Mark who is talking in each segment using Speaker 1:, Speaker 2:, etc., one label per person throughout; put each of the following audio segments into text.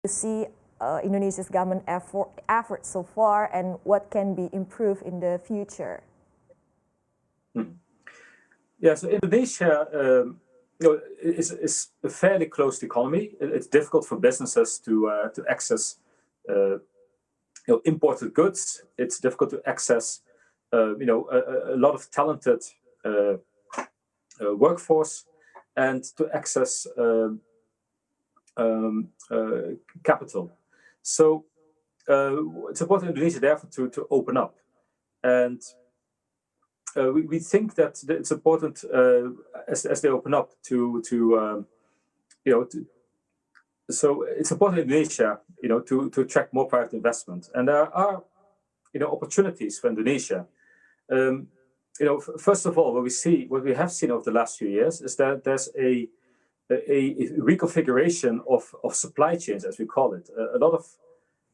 Speaker 1: see Indonesia's government effort so far and what can be improved in the future?
Speaker 2: Yeah, so Indonesia is a fairly closed economy. It's difficult for businesses to access imported goods. It's difficult to access a lot of talented workforce and to access capital. So it's important in Indonesia, therefore, to open up. And we think that it's important as they open up so it's important in Indonesia, to attract more private investment. And there are, opportunities for Indonesia. First of all, what we have seen over the last few years is that there's a reconfiguration of supply chains, as we call it. A lot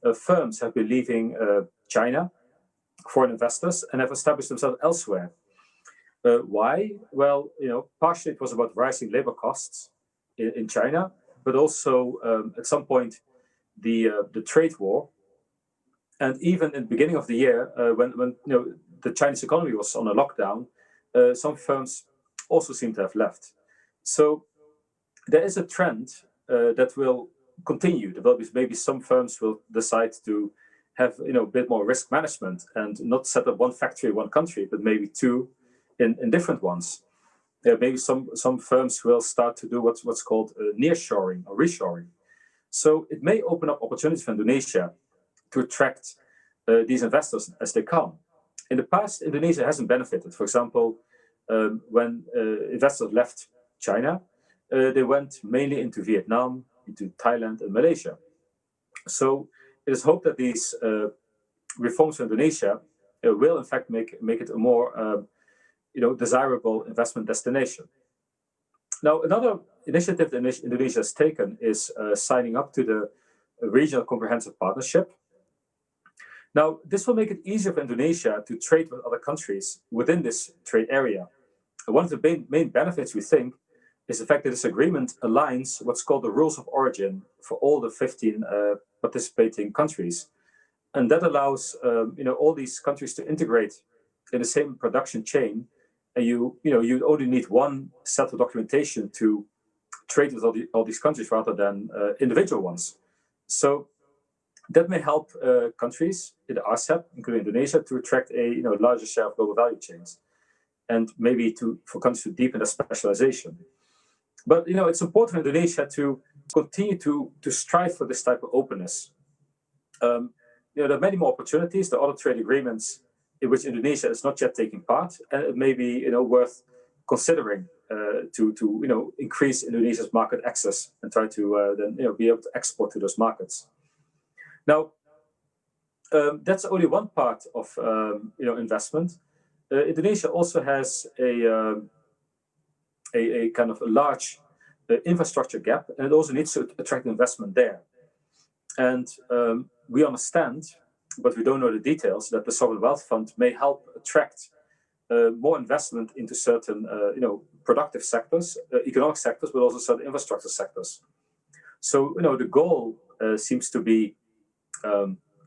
Speaker 2: of firms have been leaving China, foreign investors, and have established themselves elsewhere. Why? Well, partially it was about rising labor costs in China, but also at some point the trade war, and even in the beginning of the year when the Chinese economy was on a lockdown, some firms also seem to have left. So there is a trend that will continue. There will be maybe some firms will decide to have a bit more risk management and not set up one factory in one country, but maybe two in different ones. Maybe some firms will start to do what's called nearshoring or reshoring. So it may open up opportunities for Indonesia to attract these investors as they come. In the past, Indonesia hasn't benefited. For example, when investors left China, they went mainly into Vietnam, into Thailand and Malaysia. So it is hoped that these reforms for Indonesia will in fact make it a more desirable investment destination. Now, another initiative that Indonesia has taken is signing up to the Regional Comprehensive Partnership. Now, this will make it easier for Indonesia to trade with other countries within this trade area. One of the main benefits, we think, is the fact that this agreement aligns what's called the rules of origin for all the 15 participating countries. And that allows all these countries to integrate in the same production chain. And you only need one set of documentation to trade with all these countries rather than individual ones. So that may help countries in the RCEP, including Indonesia, to attract a larger share of global value chains, and maybe for countries to deepen their specialization. But it's important for Indonesia to continue to strive for this type of openness. There are many more opportunities. There are other trade agreements in which Indonesia is not yet taking part, and it may be worth considering to increase Indonesia's market access and try to then be able to export to those markets. Now, that's only one part of investment. Indonesia also has a kind of a large infrastructure gap, and it also needs to attract investment there. And we understand, but we don't know the details, that the Sovereign Wealth Fund may help attract more investment into certain productive sectors, economic sectors, but also certain infrastructure sectors. So the goal seems to be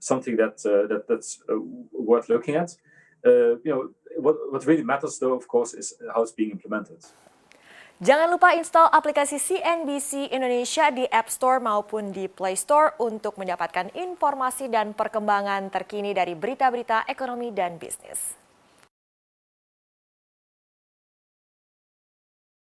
Speaker 2: something that's worth looking at. What really matters, though, of course, is how it's being implemented.
Speaker 1: Jangan lupa install aplikasi CNBC Indonesia di App Store maupun di Play Store untuk mendapatkan informasi dan perkembangan terkini dari berita-berita ekonomi dan bisnis.